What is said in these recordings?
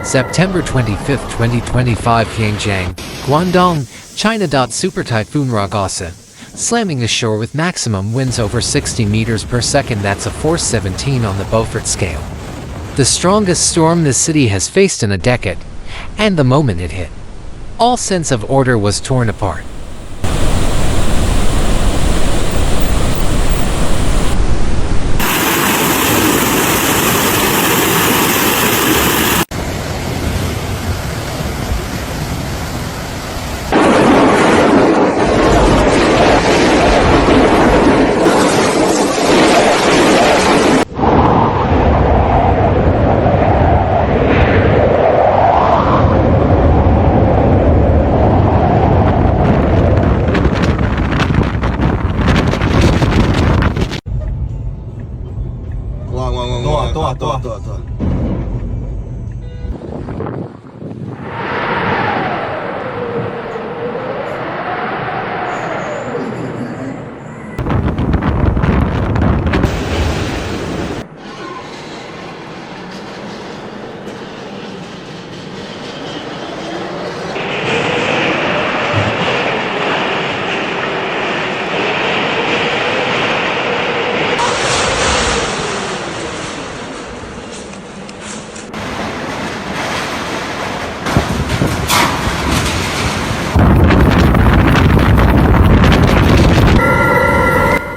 September 25, 2025 Yangjiang, Guangdong, China. Super Typhoon Ragasa, slamming ashore with maximum winds over 60 meters per second. That's a force 17 on the Beaufort scale. The strongest storm the city has faced in a decade, and the moment it hit, all sense of order was torn apart. Tuo.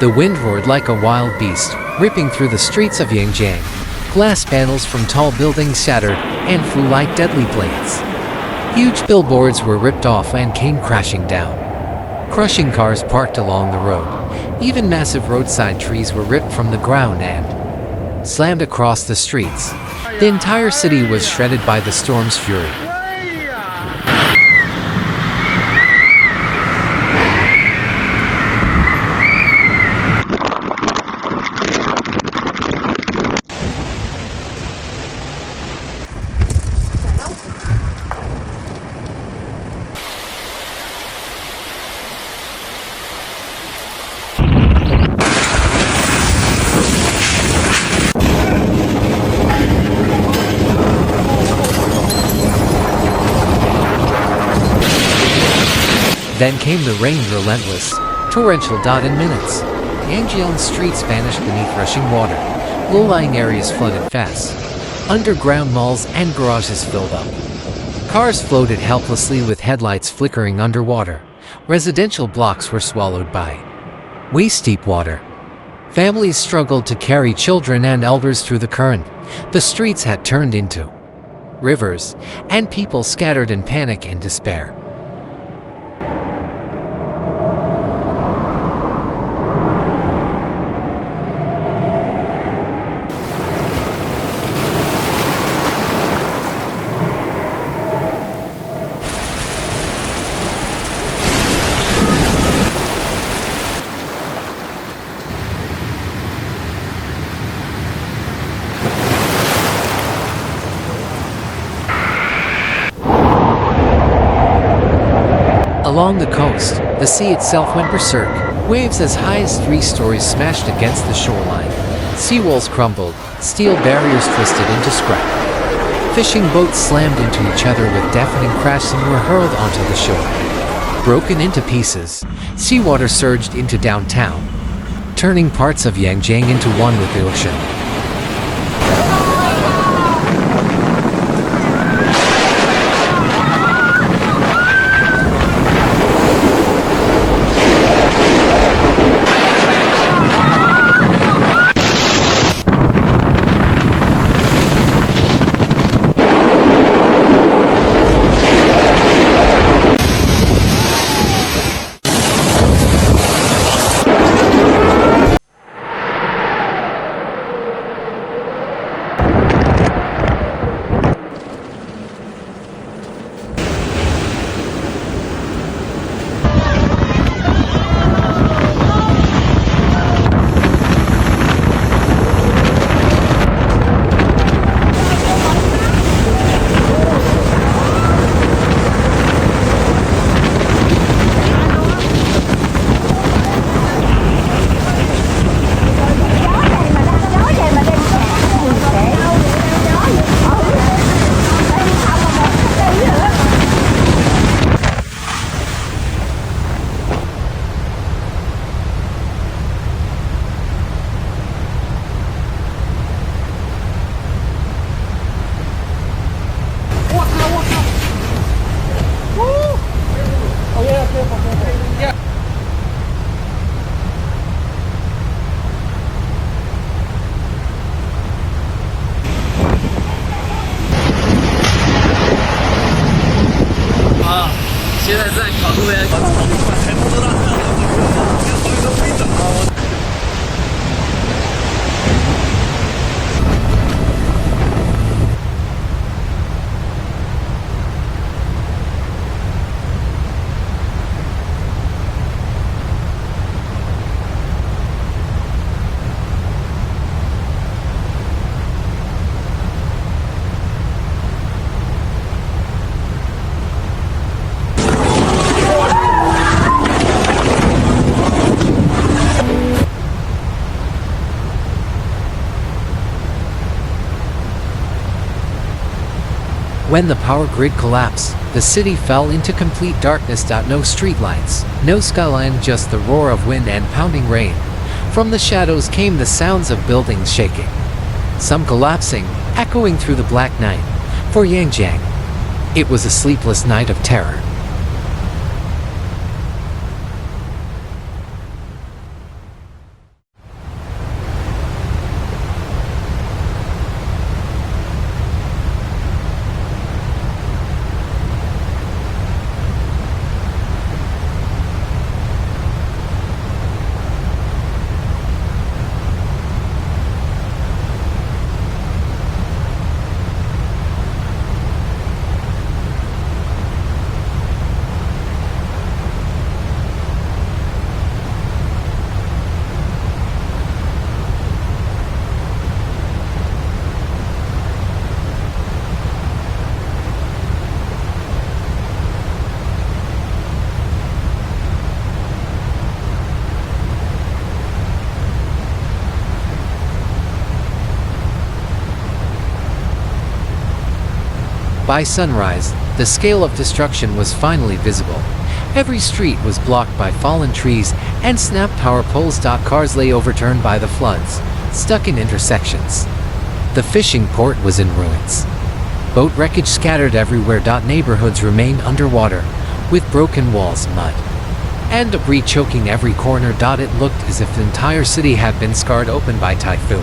The wind roared like a wild beast, ripping through the streets of Yangjiang. Glass panels from tall buildings shattered and flew like deadly blades. Huge billboards were ripped off and came crashing down, crushing cars parked along the road. Even massive roadside trees were ripped from the ground and slammed across the streets. The entire city was shredded by the storm's fury. Then came the rain, relentless, torrential. In minutes, Yangjiang's streets vanished beneath rushing water. Low-lying areas flooded fast. Underground malls and garages filled up. Cars floated helplessly with headlights flickering underwater. Residential blocks were swallowed by waist-deep water. Families struggled to carry children and elders through the current. The streets had turned into rivers, and people scattered in panic and despair. Along the coast, the sea itself went berserk. Waves as high as 3 stories smashed against the shoreline. Seawalls crumbled, steel barriers twisted into scrap. Fishing boats slammed into each other with deafening crashes and were hurled onto the shore. Broken into pieces, seawater surged into downtown, turning parts of Yangjiang into one with the ocean. When the power grid collapsed, the city fell into complete darkness. No streetlights, no skyline, just the roar of wind and pounding rain. From the shadows came the sounds of buildings shaking, some collapsing, echoing through the black night. For Yangjiang, it was a sleepless night of terror. By sunrise, the scale of destruction was finally visible. Every street was blocked by fallen trees and snapped power poles. Cars lay overturned by the floods, stuck in intersections. The fishing port was in ruins. Boat wreckage scattered everywhere. Neighborhoods remained underwater, with broken walls, mud, and debris choking every corner. It looked as if the entire city had been scarred open by Typhoon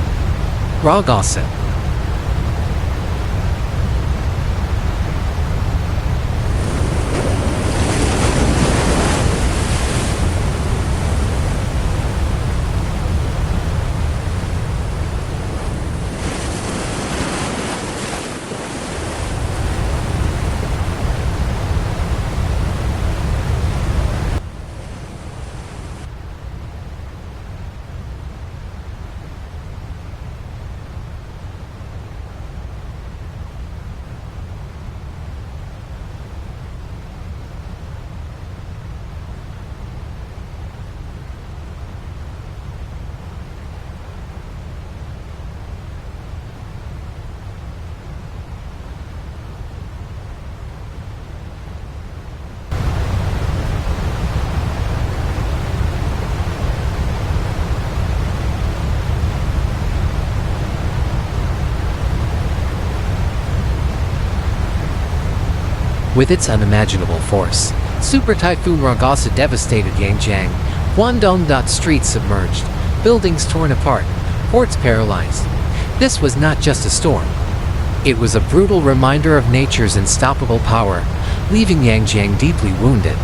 Ragasa. With its unimaginable force, Super Typhoon Ragasa devastated Yangjiang, Guangdong. Streets submerged, buildings torn apart, ports paralyzed. This was not just a storm. It was a brutal reminder of nature's unstoppable power, leaving Yangjiang deeply wounded.